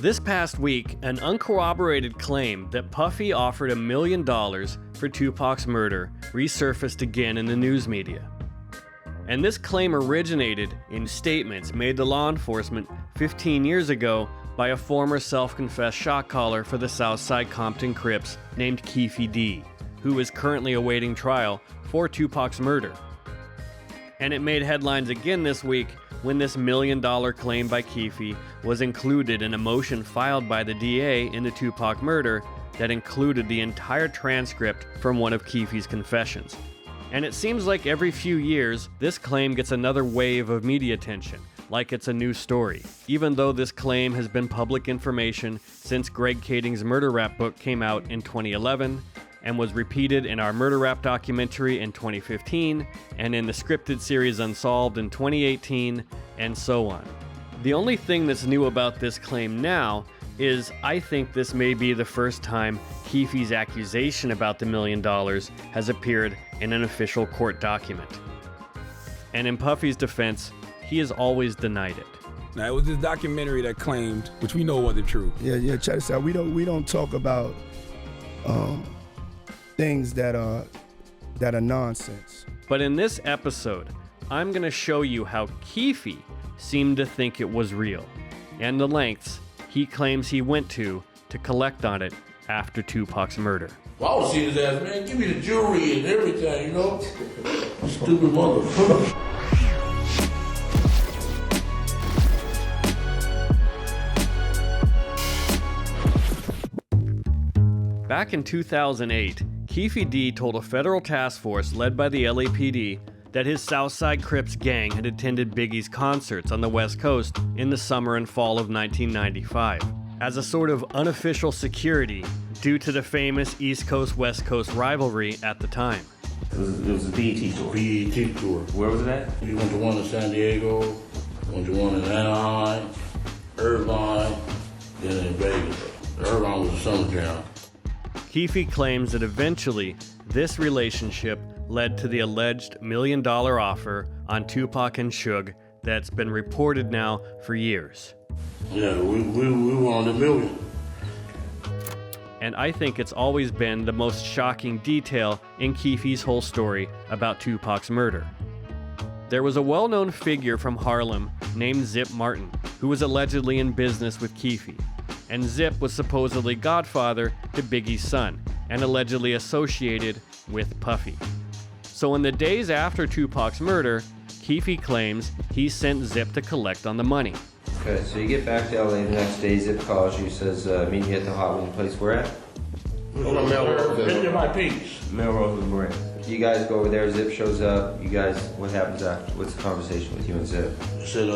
This past week, an uncorroborated claim that Puffy offered $1 million for Tupac's murder resurfaced again in the news media. And this claim originated in statements made to law enforcement 15 years ago by a former self-confessed shot caller for the Southside Compton Crips named Keffe D, who is currently awaiting trial for Tupac's murder. And it made headlines again this week when this $1 million claim by Keffe was included in a motion filed by the DA in the Tupac murder that included the entire transcript from one of Keffe's confessions. And it seems like every few years, this claim gets another wave of media attention, like it's a new story, even though this claim has been public information since Greg Kading's murder rap book came out in 2011, and was repeated in our murder rap documentary in 2015, and in the scripted series Unsolved in 2018, and so on. The only thing that's new about this claim now is I think this may be the first time Keffe's accusation about the $1 million has appeared in an official court document. And in Puffy's defense, he has always denied it. Now, it was this documentary that claimed, which we know wasn't true. Yeah, check this out. We don't talk about things that are nonsense. But in this episode, I'm going to show you how Keffe seemed to think it was real, and the lengths he claims he went to collect on it after Tupac's murder. Well, I was seeing his ass, man, give me the jewelry and everything, you know? Stupid motherfucker. Back in 2008, Keffe D told a federal task force led by the LAPD that his Southside Crips gang had attended Biggie's concerts on the West Coast in the summer and fall of 1995, as a sort of unofficial security due to the famous East Coast-West Coast rivalry at the time. It was a BET tour. BET tour. Where was it at? We went to one in San Diego, went to one in Anaheim, Irvine, then in Vegas. Irvine was a summer jam. Keffe claims that eventually this relationship led to the alleged $1 million offer on Tupac and Suge that's been reported now for years. Yeah, we wanted $1 million. And I think it's always been the most shocking detail in Keffe's whole story about Tupac's murder. There was a well-known figure from Harlem named Zip Martin who was allegedly in business with Keffe. And Zip was supposedly godfather to Biggie's son, and allegedly associated with Puffy. So in the days after Tupac's murder, Keffe claims he sent Zip to collect on the money. Okay, so you get back to LA the next day, Zip calls you, says, meet me at the Hot Wing place we're at. Hold on, Melrose. Visit my piece. Melrose was great. You guys go over there, Zip shows up, you guys, what happens after? What's the conversation with you and Zip? I said,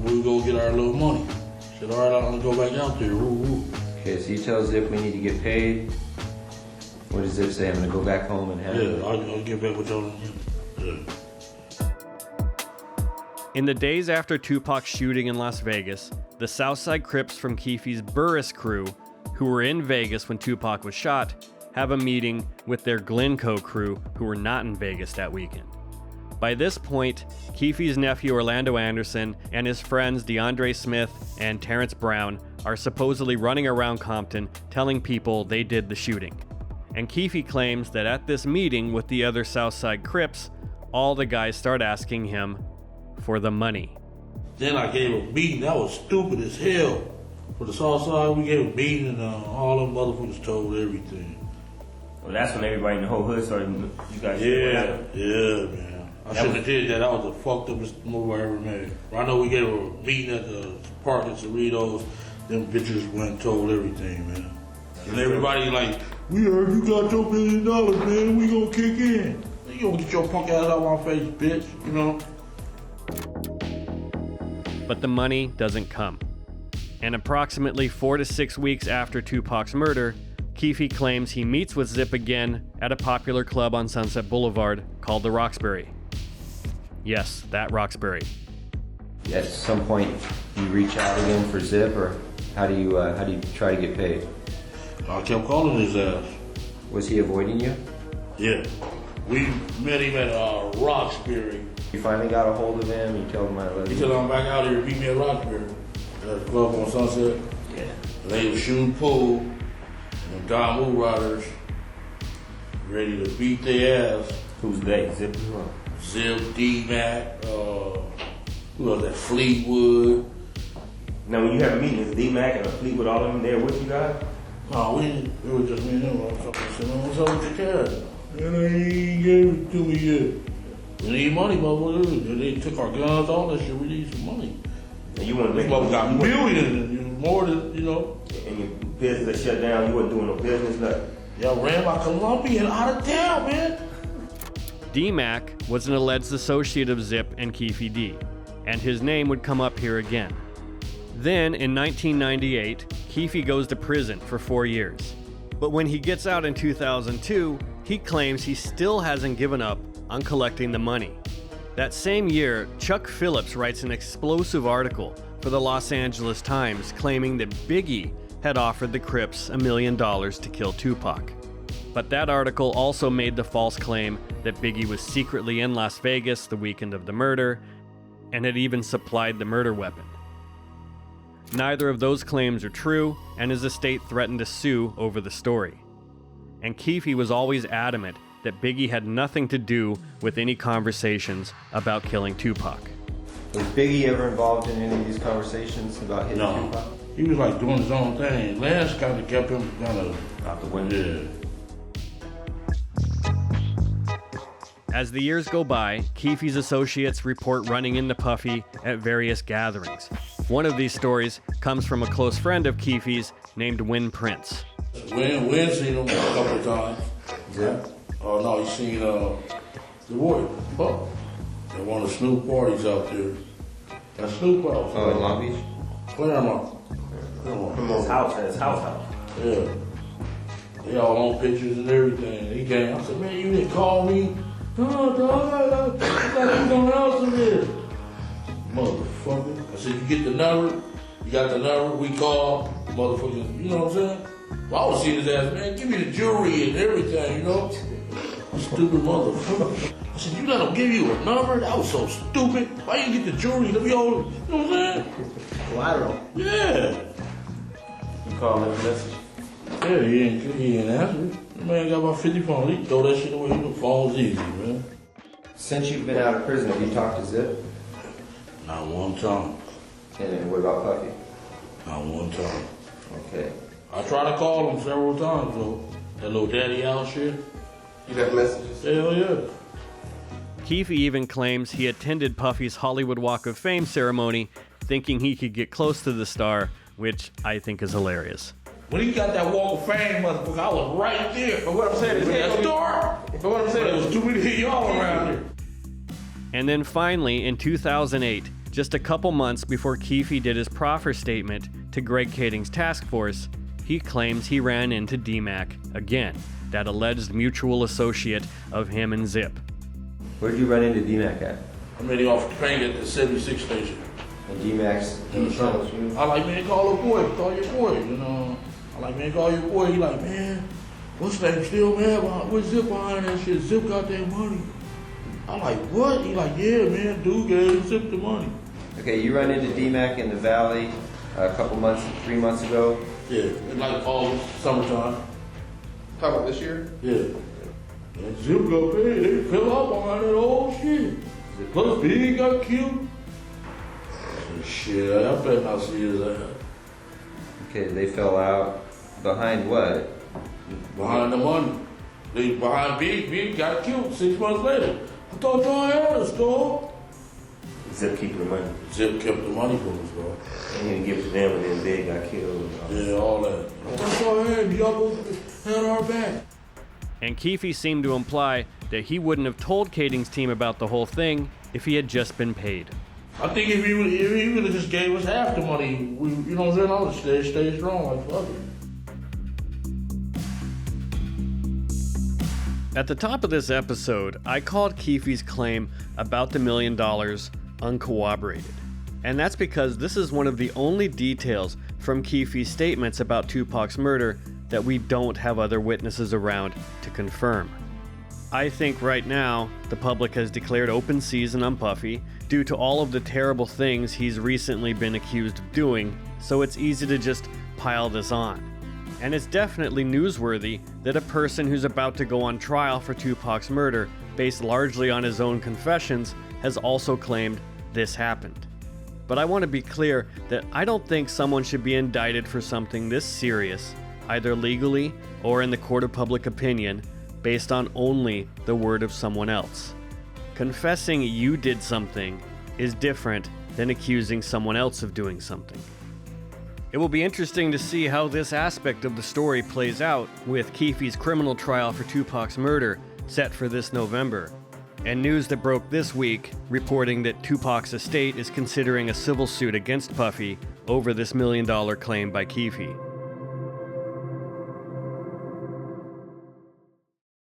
we go get our little money. I said, all right, I'm gonna go back out there. Woo, woo. Okay, so you tell Zip we need to get paid. What does Zip say? I'm gonna go back home and have it? Yeah, I'll get back with y'all. Yeah. In the days after Tupac's shooting in Las Vegas, the Southside Crips from Keffe's Burris crew, who were in Vegas when Tupac was shot, have a meeting with their Glencoe crew who were not in Vegas that weekend. By this point, Keffe's nephew Orlando Anderson and his friends DeAndre Smith and Terrence Brown are supposedly running around Compton telling people they did the shooting. And Keffe claims that at this meeting with the other Southside Crips, all the guys start asking him for the money. Then I gave a beating. That was stupid as hell. For the South Side, we gave a beating and all them motherfuckers told everything. Well, that's when everybody in the whole hood started, you guys. Yeah, man. I shouldn't have did that. That was the fucked up move I ever made. I know we gave a meeting at the park at Cerritos. Them bitches went and told everything, man. And everybody like, we heard you got your $1 million, man. We gonna kick in. You gonna get your punk ass out of my face, bitch. You know. But the money doesn't come. And approximately 4 to 6 weeks after Tupac's murder, Keffe claims he meets with Zip again at a popular club on Sunset Boulevard called the Roxbury. Yes, that Roxbury. At some point, you reach out again for Zip, or how do you try to get paid? I kept calling his ass. Was he avoiding you? Yeah. We met him at Roxbury. You finally got a hold of him, you told him I love you. He said, I'm back out here, meet me at Roxbury. At the club on Sunset. Yeah. They were shooting pool, and Don Marauders ready to beat their ass. Who's that? Zip as well. Zip, D-Mac, who else? That Fleetwood. Now, when you have a meeting, is D-Mac and Fleetwood all of them there with you guys? No, it was just me and him. I said, what's up with your cash? You ain't gave it to me yet. We need money, motherfucker. They took our guns, all that shit. We need some money. And you want to This make motherfucker got millions, more than, And your business that shut down, you wasn't doing no business, nothing. Y'all ran like Colombian out of town, man. D-Mac was an alleged associate of Zip and Keffe D, and his name would come up here again. Then, in 1998, Keffe goes to prison for 4 years. But when he gets out in 2002, he claims he still hasn't given up on collecting the money. That same year, Chuck Phillips writes an explosive article for the Los Angeles Times claiming that Biggie had offered the Crips $1 million to kill Tupac. But that article also made the false claim that Biggie was secretly in Las Vegas the weekend of the murder and had even supplied the murder weapon. Neither of those claims are true, and his estate threatened to sue over the story. And Keffe was always adamant that Biggie had nothing to do with any conversations about killing Tupac. Was Biggie ever involved in any of these conversations about hitting No. Tupac? He was like doing his own thing. Lance kind of kept him kind of Out the window. yeah. As the years go by, Keffe's associates report running into Puffy at various gatherings. One of these stories comes from a close friend of Keffe's named Win Prince. Win seen him a couple of times. Yeah. Oh no, he seen the boy, Buck. At one of the Snoop parties out there. That Snoop house. Oh, in Long Beach? Claremont. Come His house, his house. Yeah. They all on pictures and everything. He came. I said, man, you didn't call me. No, dog. I got you going else in there. Motherfucker. I said, you get the number. You got the number. We call. Motherfucker. You know what I'm saying? Well, I was seeing his ass, man. Give me the jewelry and everything, you know? Stupid motherfucker. I said, you let him give you a number? That was so stupid. Why you get the jewelry? Let me hold it. You know what I'm saying? Collateral. Yeah. You call him a message? Yeah, he ain't answer. The man got about 50 phones. He throw that shit away. The phone's easy, man. Since you've been out of prison, have you talked to Zip? Not one time. And then what about Puffy? Not one time. Okay. I tried to call him several times, though. That little daddy out shit. You left messages? Hell yeah. Keffe even claims he attended Puffy's Hollywood Walk of Fame ceremony thinking he could get close to the star, which I think is hilarious. When he got that Walk of Fame, motherfucker, I was right there. But what I'm saying is, that store. But what I'm saying, there was too many of y'all around here. And then finally, in 2008, just a couple months before Keffe did his proffer statement to Greg Kading's task force, he claims he ran into D-Mac again, that alleged mutual associate of him and Zip. Where did you run into D-Mac at? I met him off the train at the 76 station. And D-Mac's I like, man, call a boy, call your boy, you know. I like, man, call your boy. He like, man, what's that still, man? What's Zip behind that shit? Zip got that money. I like, what? He like, yeah, man, dude gave Zip the money. Okay, you run into D-Mac in the Valley a couple months, 3 months ago. Yeah, in like August, summertime. Talking about this year? Yeah. And Zip got paid. They fell out behind that old shit. Plus, Big got killed. I said, shit, I better not see his ass. Okay, they fell out. Behind what? Behind the money. They behind Big. Big got killed 6 months later. I thought y'all had a store. Zip keeping the money. Zip kept the money for us, bro. And he didn't give it to them, and then Big got killed. Yeah, all that. I thought y'all had. Y'all both had our back. And Keffe seemed to imply that he wouldn't have told Kading's team about the whole thing if he had just been paid. I think if he would have just gave us half the money, we, you know what I'm saying? I would stay strong, like fuck it. At the top of this episode, I called Keffe's claim about the $1 million uncorroborated. And that's because this is one of the only details from Keffe's statements about Tupac's murder that we don't have other witnesses around to confirm. I think right now, the public has declared open season on Puffy due to all of the terrible things he's recently been accused of doing, so it's easy to just pile this on. And it's definitely newsworthy that a person who's about to go on trial for Tupac's murder, based largely on his own confessions, has also claimed this happened. But I want to be clear that I don't think someone should be indicted for something this serious, either legally or in the court of public opinion, based on only the word of someone else. Confessing you did something is different than accusing someone else of doing something. It will be interesting to see how this aspect of the story plays out, with Keffe's criminal trial for Tupac's murder set for this November, and news that broke this week reporting that Tupac's estate is considering a civil suit against Puffy over this $1 million claim by Keffe.